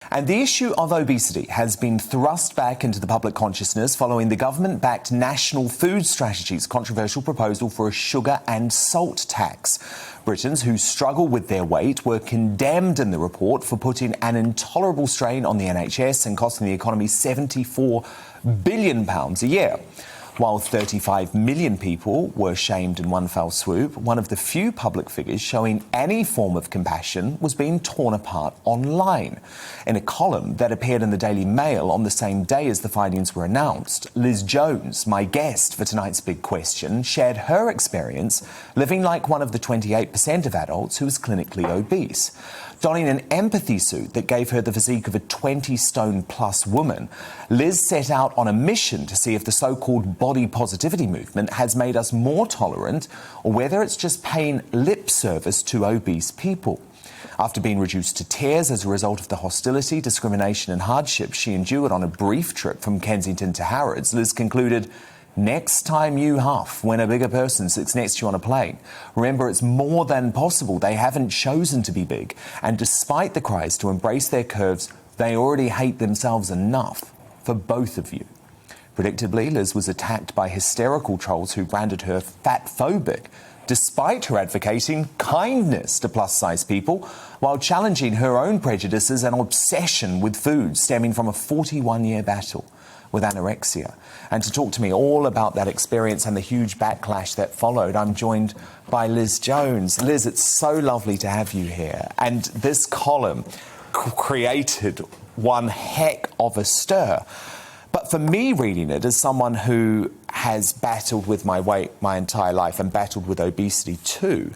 And the issue of obesity has been thrust back into the public consciousness following the government-backed National Food Strategy's controversial proposal for a sugar and salt tax. Britons who struggle with their weight were condemned in the report for putting an intolerable strain on the NHS and costing the economy £74 billion a year. While 35 million people were shamed in one fell swoop, one of the few public figures showing any form of compassion was being torn apart online. In a column that appeared in the Daily Mail on the same day as the findings were announced, Liz Jones, my guest for tonight's Big Question, shared her experience living like one of the 28% of adults who is clinically obese. Donning an empathy suit that gave her the physique of a 20-stone-plus woman, Liz set out on a mission to see if the so-called body positivity movement has made us more tolerant or whether it's just paying lip service to obese people. After being reduced to tears as a result of the hostility, discrimination and hardship she endured on a brief trip from Kensington to Harrods, Liz concluded, "Next time you huff when a bigger person sits next to you on a plane, remember it's more than possible they haven't chosen to be big, and despite the cries to embrace their curves, they already hate themselves enough for both of you." Predictably, Liz was attacked by hysterical trolls who branded her fatphobic, despite her advocating kindness to plus-size people, while challenging her own prejudices and obsession with food stemming from a 41-year battle with anorexia. And to talk to me all about that experience and the huge backlash that followed, I'm joined by Liz Jones. Liz, it's so lovely to have you here. And this column created one heck of a stir. But for me, reading it as someone who has battled with my weight my entire life and battled with obesity too,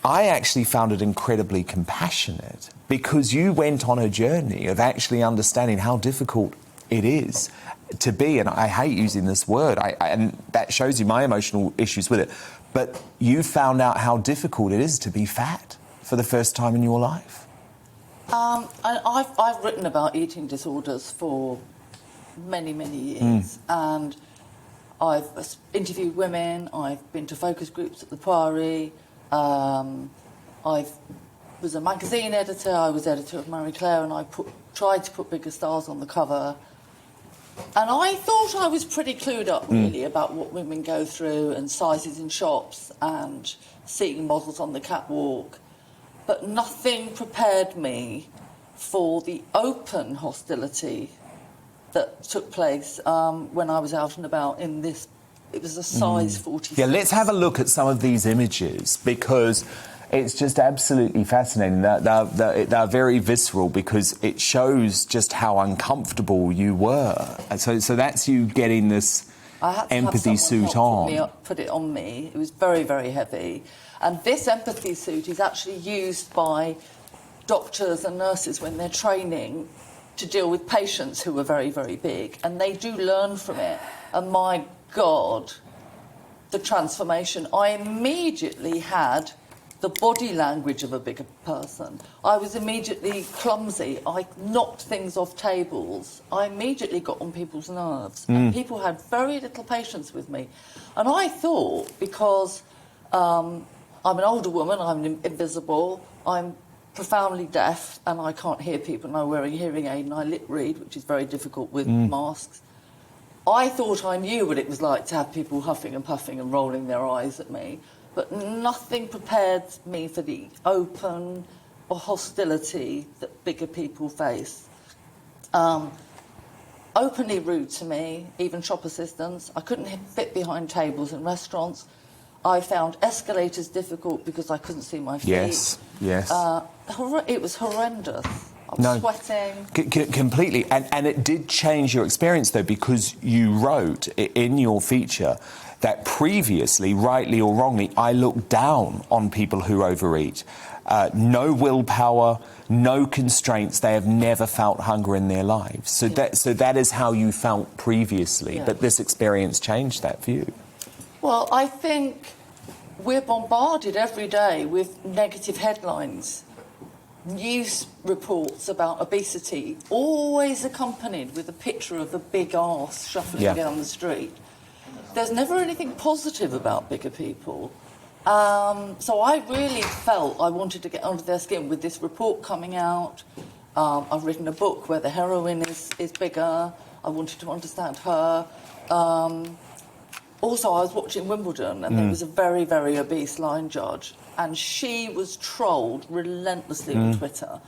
I actually found it incredibly compassionate because you went on a journey of actually understanding how difficult it is to be, and I hate using this word, and that shows you my emotional issues with it, but you found out how difficult it is to be fat for the first time in your life. I've written about eating disorders for many years, and I've interviewed women, I've been to focus groups at the Priory, I was a magazine editor, I was editor of Marie Claire, and I tried to put bigger stars on the cover. And I thought I was pretty clued up, really, about what women go through and sizes in shops and seeing models on the catwalk. But nothing prepared me for the open hostility that took place when I was out and about in this. It was a size 46. Yeah, let's have a look at some of these images because it's just absolutely fascinating. They're very visceral because it shows just how uncomfortable you were. And so that's you getting this empathy suit on. Put it on me. It was very heavy. And this empathy suit is actually used by doctors and nurses when they're training to deal with patients who are very big. And they do learn from it. And my God, the transformation. I immediately had the body language of a bigger person. I was immediately clumsy. I knocked things off tables. I immediately got on people's nerves. And people had very little patience with me. And I thought, because I'm an older woman, I'm invisible, I'm profoundly deaf, and I can't hear people, and I'm wearing a hearing aid, and I lip read, which is very difficult with masks. I thought I knew what it was like to have people huffing and puffing and rolling their eyes at me. But nothing prepared me for the open hostility that bigger people face. Openly rude to me, even shop assistants. I couldn't fit behind tables in restaurants. I found escalators difficult because I couldn't see my feet. Yes. It was horrendous. I was sweating. Completely. And it did change your experience, though, because you wrote in your feature that previously, rightly or wrongly, I looked down on people who overeat. No willpower, no constraints. They have never felt hunger in their lives. So that is how you felt previously. Yeah. But this experience changed that for you. Well, I think we're bombarded every day with negative headlines. News reports about obesity, always accompanied with a picture of a big arse shuffling down the street. There's never anything positive about bigger people. So I really felt I wanted to get under their skin with this report coming out. I've written a book where the heroine is bigger. I wanted to understand her. Also, I was watching Wimbledon, and there was a very, very obese line judge, and she was trolled relentlessly on Twitter.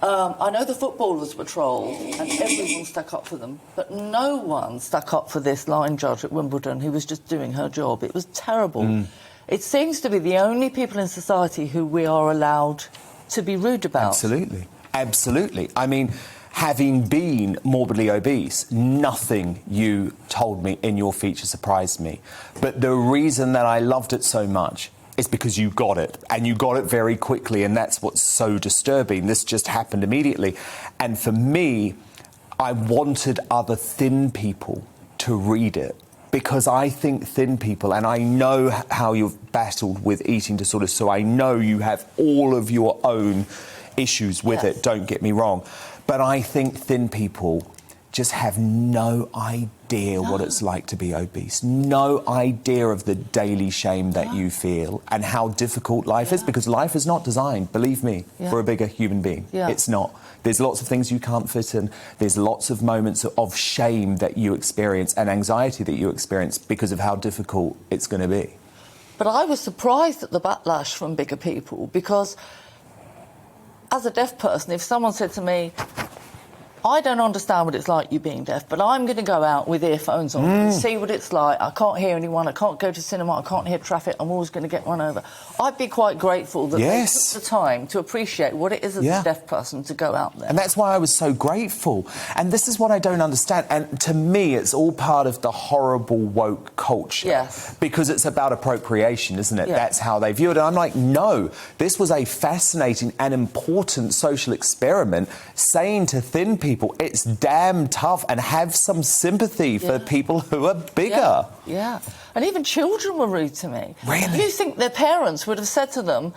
I know the footballers were trolled, and everyone stuck up for them, but no one stuck up for this line judge at Wimbledon who was just doing her job. It was terrible. It seems to be the only people in society who we are allowed to be rude about. Absolutely. Absolutely. I mean, having been morbidly obese, nothing you told me in your feature surprised me. But the reason that I loved it so much is because you got it, and you got it very quickly, and that's what's so disturbing. This just happened immediately. And for me, I wanted other thin people to read it, because I think thin people, and I know how you've battled with eating disorders, so I know you have all of your own issues with it, don't get me wrong. But I think thin people just have no idea what it's like to be obese, no idea of the daily shame that you feel and how difficult life is, because life is not designed, believe me, for a bigger human being. It's not. There's lots of things you can't fit in. There's lots of moments of shame that you experience and anxiety that you experience because of how difficult it's going to be. But I was surprised at the backlash from bigger people, because as a deaf person, if someone said to me, I don't understand what it's like you being deaf, but I'm going to go out with earphones on and see what it's like. I can't hear anyone, I can't go to cinema, I can't hear traffic, I'm always going to get run over. I'd be quite grateful that they took the time to appreciate what it is as a deaf person to go out there. And that's why I was so grateful. And this is what I don't understand. And to me, it's all part of the horrible woke culture. Yes. Because it's about appropriation, isn't it? That's how they view it. And I'm like, no, this was a fascinating and important social experiment, saying to thin people, it's damn tough, and have some sympathy for people who are bigger. Yeah. And even children were rude to me. Really? You think their parents would have said to them,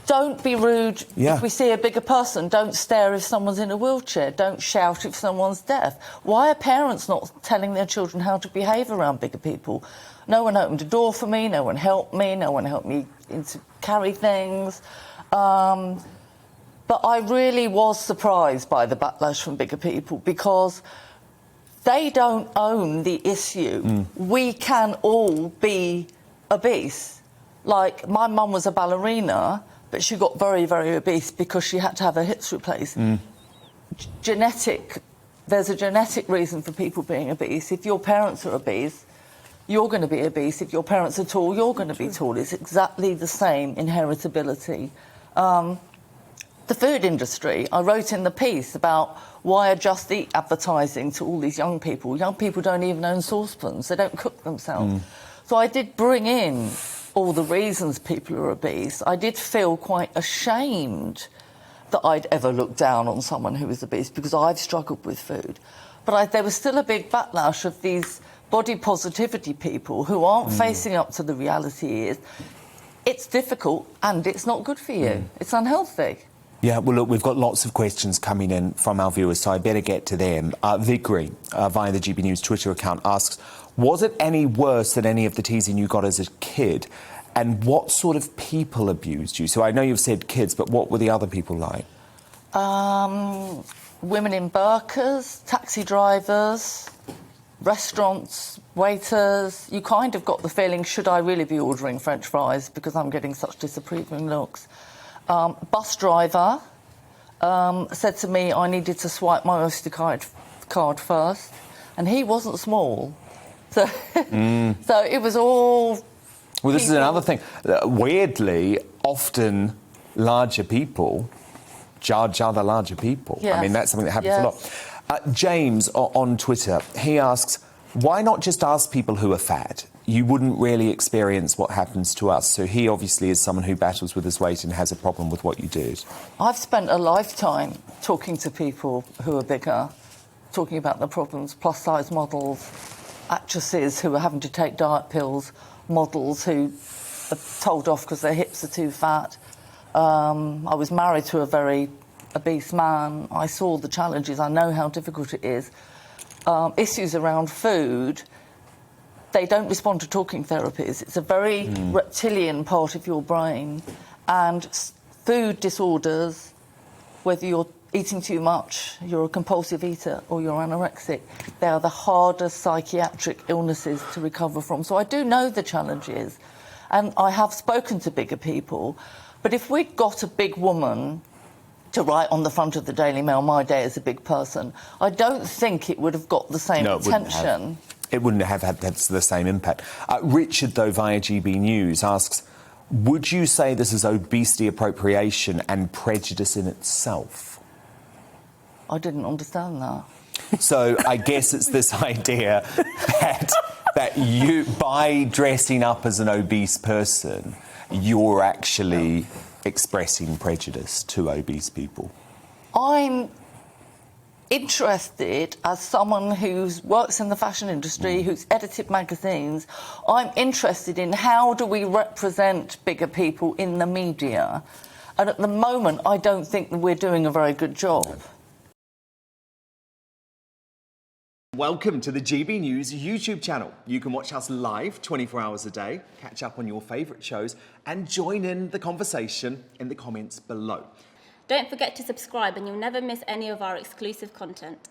don't be rude if we see a bigger person, don't stare if someone's in a wheelchair, don't shout if someone's deaf. Why are parents not telling their children how to behave around bigger people? No one opened a door for me, no one helped me to carry things. But I really was surprised by the backlash from bigger people, because they don't own the issue. We can all be obese. Like, my mum was a ballerina, but she got very, very obese because she had to have her hips replaced. There's a genetic reason for people being obese. If your parents are obese, you're going to be obese. If your parents are tall, you're going to be tall. It's exactly the same inheritability. The food industry, I wrote in the piece about why are Just Eat advertising to all these young people. Young people don't even own saucepans, they don't cook themselves. So I did bring in all the reasons people are obese. I did feel quite ashamed that I'd ever looked down on someone who was obese, because I've struggled with food. But there was still a big backlash of these body positivity people who aren't facing up to the reality is it's difficult and it's not good for you. It's unhealthy. Yeah, well, look, we've got lots of questions coming in from our viewers, so I better get to them. Vigri, via the GBNews Twitter account, asks, was it any worse than any of the teasing you got as a kid? And what sort of people abused you? So I know you've said kids, but what were the other people like? Women in burqas, taxi drivers, restaurants, waiters. You kind of got the feeling, should I really be ordering French fries because I'm getting such disapproving looks? Bus driver said to me I needed to swipe my Oyster card first, and he wasn't small. So, so it was all... Well, this is another thing. Weirdly, often larger people judge other larger people. I mean, that's something that happens a lot. James, on Twitter, he asks, why not just ask people who are fat? You wouldn't really experience what happens to us. So he obviously is someone who battles with his weight and has a problem with what you did. I've spent a lifetime talking to people who are bigger, talking about the problems, plus-size models, actresses who are having to take diet pills, models who are told off because their hips are too fat. I was married to a very obese man. I saw the challenges. I know how difficult it is. Issues around food, they don't respond to talking therapies. It's a very reptilian part of your brain. And food disorders, whether you're eating too much, you're a compulsive eater, or you're anorexic. They are the hardest psychiatric illnesses to recover from. So I do know the challenges, and I have spoken to bigger people. But if we'd got a big woman to write on the front of the Daily Mail, "My day as a big person," I don't think it would have got the same attention. It wouldn't have had the same impact. Richard, though, via GB News, asks, would you say this is obesity appropriation and prejudice in itself? I didn't understand that. So I guess it's this idea that you, by dressing up as an obese person, you're actually expressing prejudice to obese people. I'm interested, as someone who works in the fashion industry, who's edited magazines, I'm interested in how do we represent bigger people in the media. And at the moment, I don't think that we're doing a very good job. Welcome to the GB News YouTube channel. You can watch us live 24 hours a day, catch up on your favourite shows and join in the conversation in the comments below. Don't forget to subscribe and you'll never miss any of our exclusive content.